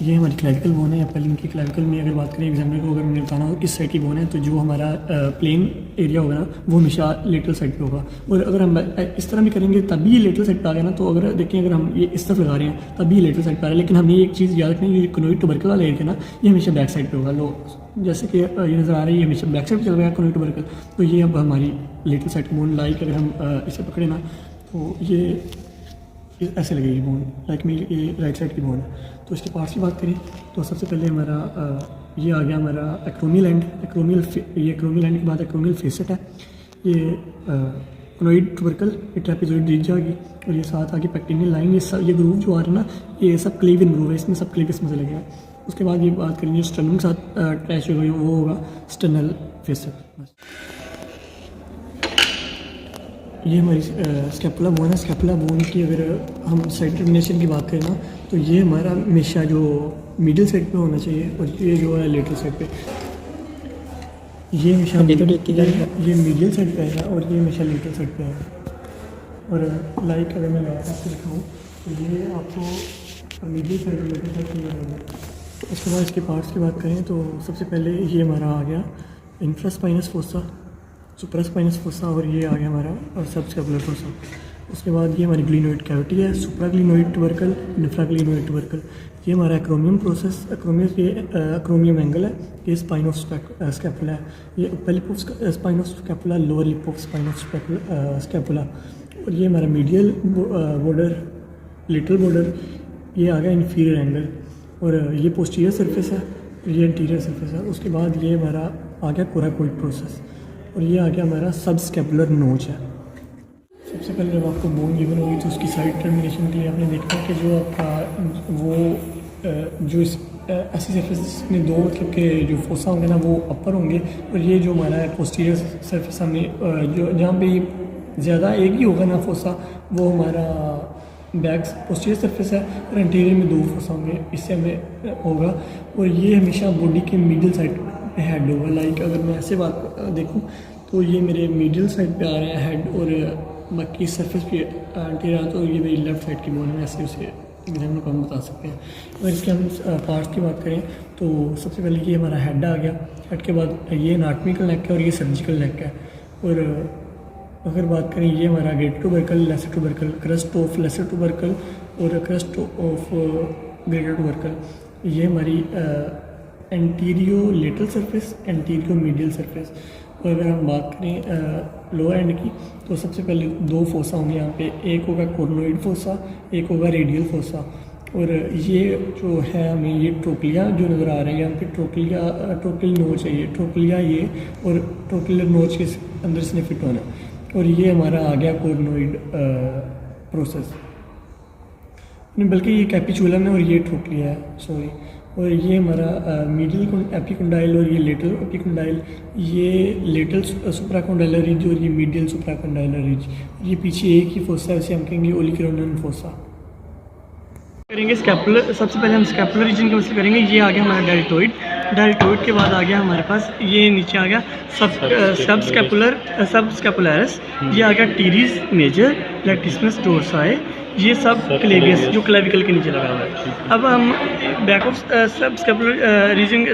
ये हमारी clavicle bone है। एप्पल इनकी क्लैविकल में अगर बात करें एग्जामिनर को अगर मैंने बताना हो इस साइड की बोन है, तो जो हमारा प्लेन एरिया होगा ना वो हमेशा लेटरल साइड पे होगा। और अगर हम इस तरह भी करेंगे तब भी ये लेटरल साइड पे आ गया ना, तो अगर देखें अगर हम ये इस तरफ लगा रहे हैं तब भी ये लेटरल साइड पे आ रहा है। लेकिन हमने एक चीज़ याद रखनी है, ये कोनोइड ट्यूबरकल वाला एरिया ना ये हमेशा बैक साइड पे होगा। लो जैसे कि ये नज़र आ रहा है, ये हमेशा बैक साइड पर चल रहा है कोनोइड ट्यूबरकल। तो ये अब हमारी लेटरल साइड की बोन लाइक अगर हम इसे पकड़े ना तो ये ऐसे लगेगी बोन, लाइक में ये राइट साइड की बोन है। तो इसके पार्ट्स की बात करें तो सबसे पहले हमारा ये आ गया हमारा एक्रोमियल एंड। ये एक्रोमियल एंड के बाद एक्रोमियल फेसेट है। ये कोनोइड ट्यूबरकल, ये ट्रेपेजॉइड रिज जाएगी और ये साथ आगे पेक्टिनियल लाइन। ये ग्रूव जो आ रहा है ना ये सब क्लेवियन ग्रूव है, इसमें सब क्लेव इसमें से लगेगा। उसके बाद ये बात करेंगे स्टर्नम के साथ अटैच होगा, वो होगा स्टर्नल फेसेट। ये हमारी स्कैपुला बोन है। स्कैपुला बोन की अगर हम साइड टर्मिनेशन की बात करें ना तो ये हमारा हमेशा जो मिडिल साइड पे होना चाहिए और ये जो है लेटरल साइड पे, ये हमेशा ये मिडिल साइड पे है और ये हमेशा लेटरल साइड पे है। और लाइक अगर मैं लगा आपको दिखाऊँ तो ये आपको मिडिल साइड और लेटरल साइड पे मिलेगा। उसके बाद इसके पार्ट्स की बात करें तो सबसे पहले ये हमारा आ गया इंफ्रास्पाइनस फोसा, सुप्रास्पाइनस फोसा, और ये आ गया हमारा सबस्कैपुलर फोसा। उसके बाद ये हमारी ग्लिनोइड कैविटी है, सुप्राग्लिनोइड ट्यूबरकल, इंफ्राग्लिनोइड ट्यूबरकल। ये हमारा एक्रोमियम प्रोसेस, एक्रोमियम एंगल है। ये स्पाइन ऑफ स्कैपुला है। ये upper lip of spine of scapula, lower lip of spine of scapula. और ये हमारा मीडियल बॉर्डर, लिटल बॉर्डर, ये आ गया इंफीरियर एंगल। और ये पोस्टीरियर सरफेस है और ये इंटीरियर सरफेस है। उसके बाद ये हमारा आ गया कोराकोइड प्रोसेस और ये आ गया हमारा सबस्कैपुलर नोच है। सबसे पहले जब आपको बोन गिवन होगी तो उसकी साइड टर्मिनेशन के लिए आपने देखना है कि जो आपका वो जो इस ऐसी सरफेस में दो मतलब के जो फोसा होंगे ना वो अपर होंगे, और ये जो हमारा है पोस्टीरियर सरफेस हमें जो जहाँ पे ज़्यादा एक ही होगा ना फोसा वो हमारा बैक पोस्टीरियर सरफेस है, और इंटीरियर में दो फोसा होंगे, इससे हमें होगा। और ये हमेशा बॉडी के मिडिल साइड पे हेड होगा। लाइक अगर मैं ऐसे बात देखूँ तो ये मेरे मिडिल साइड पे आ रहा है हेड, और बाकी सरफेस पे एंटीरियर तो ये मेरी लेफ्ट साइड की बोन है। ऐसे उसे एग्जामिनर को हम बता सकते हैं। और इसके हम पार्ट्स की बात करें तो सबसे पहले ये हमारा हेड आ गया। हेड के बाद ये एनाटॉमिकल नेक है और ये सर्जिकल नेक है। और अगर बात करें ये हमारा greater tubercle, lesser tubercle, crust of lesser tubercle और क्रस्ट ऑफ ग्रेटर ट्यूबरकल। ये हमारी एंटीरियो लेटरल सरफेस, एंटीरियो मीडियल सरफेस। और अगर हम बात करें लोअर एंड की तो सबसे पहले दो फोसा होंगे यहाँ पे, एक होगा कोर्नोइड फोसा, एक होगा रेडियल फोसा। और ये जो है हमें ये ट्रोक्लिया जो नज़र आ रहा है यहाँ पे, ट्रोक्लियल नोच है ये, ट्रोक्लिया ये, और ट्रोक्लियर नोच के अंदर इसने फिट होना। और ये हमारा आ गया कोर्नोइड प्रोसेस, बल्कि ये कैपिचुलम है और ये ट्रोक्लिया है, सॉरी। और ये हमारा मिडिल एपिकोंडाइल और ये लेटरल एपिकोंडाइल, ये लेटरल सुप्राकोंडाइलर रिज और ये मीडियल सुप्राकोंडाइलर रिज। ये पीछे एक ही फोसा है, इसे हम कहेंगे ओलिकोरोनल फोसा। करेंगे स्कैपुलर, सबसे पहले हम स्कैपुलर रीजन की मसले करेंगे। ये आ गया हमारा डेल्टोइड, डेल्टोइड के बाद आ गया हमारे पास ये नीचे आ गया सबस्कैपुलरस, ये आ गया टीरीज मेजर, लैटिसिमस डोर्साई, ये सब क्लेवियस जो क्लेविकल के नीचे लगा हुआ है। अब हम बैक ऑफ स्कैपुलर रीजन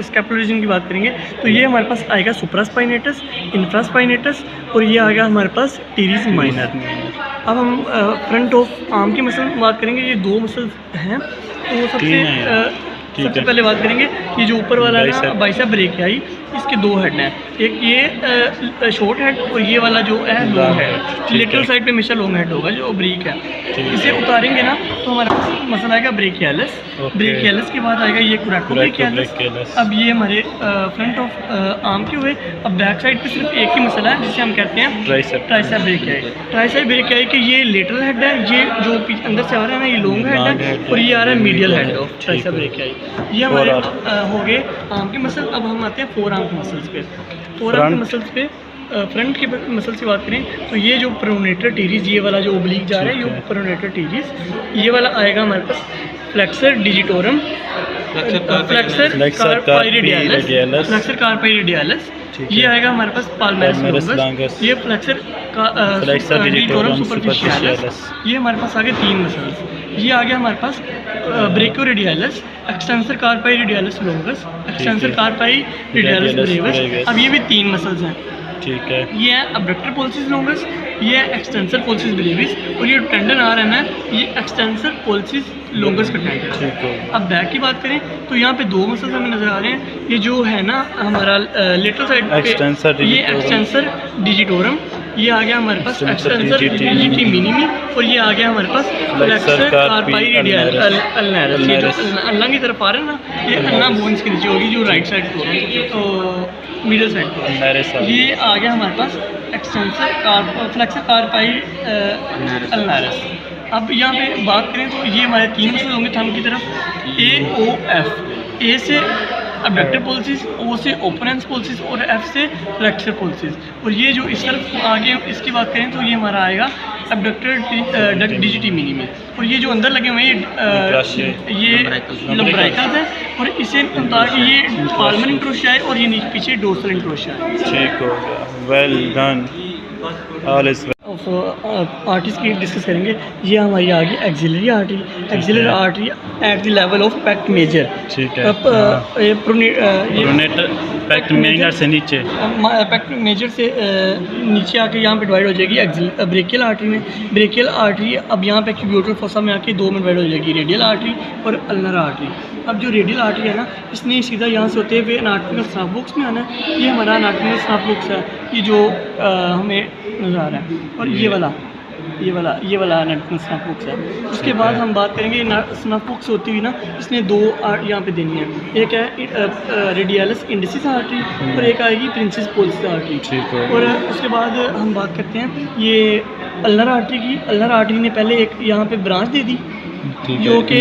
की बात करेंगे तो ये हमारे पास आएगा सुप्रास्पाइनेटस, इंफ्रास्पाइनेटस, और ये आ गया हमारे पास टीरीज माइनर। अब हम फ्रंट ऑफ आर्म की मसल बात करेंगे। ये दो मसल हैं, तो सबसे पहले बात करेंगे कि जो ऊपर वाला है बाइसेप ब्रेकियाई, इसके दो हेड हैं, एक ये शॉर्ट हेड और ये वाला जो है लॉन्ग हेड। लेटरल साइड पे हमेशा लॉन्ग हेड होगा जो ब्रेक है। इसे उतारेंगे ना तो हमारे पास मसल आएगा ब्रेकियालिस, ब्रेकियालिस के बाद आएगा ये कोरैकोब्रेकियालिस। अब ये हमारे फ्रंट ऑफ आर्म के हुए। अब बैक साइड पे सिर्फ एक ही मसल है जिसे हम कहते हैं ट्राइसेप ब्रेकियाई। ट्राइसेप ब्रेकियाई के ये लेटरल हेड है, ये जो अंदर से आ रहा है ना ये लॉन्ग हेड है, और ये आ रहा है medial head of tricep brachii. ये हमारे हो गए आर्म के मसल। अब हम आते हैं फोर आर्म के मसल्स पे। फोर आर्म के मसल्स पे फ्रंट के मसल की बात करें तो ये जो प्रोनेटर टीरीज, ये वाला जो ओब्लिक जा रहा है ये प्रोनेटर टीरीज, ये वाला आएगा हमारे पास flexor digitorum, flexor carpi radialis, ये आएगा हमारे पास पाल्मेरिस लॉन्गस, ये फ्लेक्सर डिजिटोरम सुपरफिशियलिस। ये हमारे पास आ गए तीन मसल्स। ये आ गया हमारे पास brachioradialis, extensor carpi radialis longus, extensor carpi radialis brevis. अब ये भी 3 मसल्स हैं। ठीक है। ये है अबडक्टर पोल्सिस लोंगस, ये है एक्सटेंसर पोल्सिस ब्रेविस, और ये टेंडन आ रहा है ये एक्सटेंसर पोल्सिस लोंगस का टेंडन। ठीक है। अब बैक की बात करें तो यहाँ पे 2 मसल्स हमें नजर आ रहे हैं। ये जो है ना हमारा लेटरल साइड पे ये एक्सटेंसर डिजिटोरम, ये आ गया हमारे पास एक्सटेंसर डिजिटी मिनिमी, और ये आ गया हमारे पास फ्लेक्सर कार्पाई अल्नारिस। ये जो अल्ना की तरफ आ रहे हैं ना, ये अल्ना बोन्स के नीचे होगी जो राइट साइड को, तो मिडल साइड को। ये आ गया हमारे पास एक्सटेंसर फ्लेक्सर कार्पाई अल्नारिस। अब यहाँ पे बात करें तो ये हमारे 3 मसल होंगे थंब की तरफ, ए ओ एफ। ए से अबडक्टर पोल्सिस, ओ से ओपनेंस पोल्सिस, और एफ से फ्लेक्सर पोल्सिस। और ये जो इस तरफ आगे इसकी बात करें तो ये हमारा आएगा अबडक्टर डिजिटी मिनिमी। और ये जो अंदर लगे हुए हैं ये लम्ब्राइकल्स है, और इसे ताकि ये पाल्मर इंट्रोशिया है, और ये नीचे पीछे डोर्सल इंट्रोशिया है। ठीक हो गया, well done, all is well. Arteries की डिस्कस करेंगे। ये हमारी आ गई axillary artery, axillary artery at the level of pec major. ठीक है। पैक्ट मेजर से नीचे, पैक्ट मेजर से नीचे आके यहाँ पे डिवाइड हो जाएगी ब्रेकियल आर्टरी में। ब्रेकियल आर्टरी अब यहाँ पे क्यूबियोटल फोसा में आके 2 में डिवाइड हो जाएगी, रेडियल आर्टरी और अल्नर आर्टरी। अब जो रेडियल आर्टरी है ना, इसने सीधा यहाँ से होते हुए एनाटॉमिकल स्नाफ बॉक्स में आना है। ये हमारा एनाटॉमिकल स्नाफ बॉक्स है, ये जो हमें नज़र आ रहा है, और ये वाला एनाटॉमिकल स्नाफ बॉक्स है। उसके बाद हम बात करेंगे स्नाफ बॉक्स होती हुई ना, इसने 2 यहाँ पे देनी है। एक है रेडियलिस इंडिसिस आर्टरी, और एक आएगी प्रिंसेस पोल्सिस आर्टरी। और उसके बाद हम बात करते हैं ये अल्नर आर्टरी की। अल्नर आर्टरी ने पहले एक यहाँ पे ब्रांच दे दी जो कि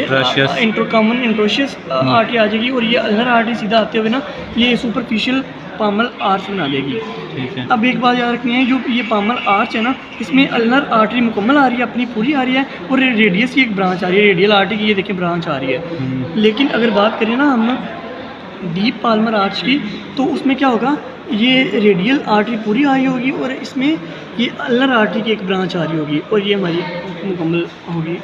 इंट्रोकॉमन इंट्रोशियस आर्टरी आ जाएगी, और ये अल्नर आर्टरी सीधा आते हुए ना ये सुपरफिशियल पामल आर्च बना देगी। ठीक है। अब एक बात याद रखनी है, जो ये पामल आर्च है ना, इसमें अल्नर आर्टरी मुकम्मल आ रही है, अपनी पूरी आ रही है, और रेडियस की एक ब्रांच आ रही है, रेडियल आर्टरी की ये देखें ब्रांच आ रही है। लेकिन अगर बात करें ना हम डीप पाल्मर आर्च की, तो उसमें क्या होगा, ये रेडियल आर्टरी पूरी आ रही होगी, और इसमें ये अल्नर आर्टरी की एक ब्रांच आ रही होगी, और ये हमारी मुकम्मल होगी।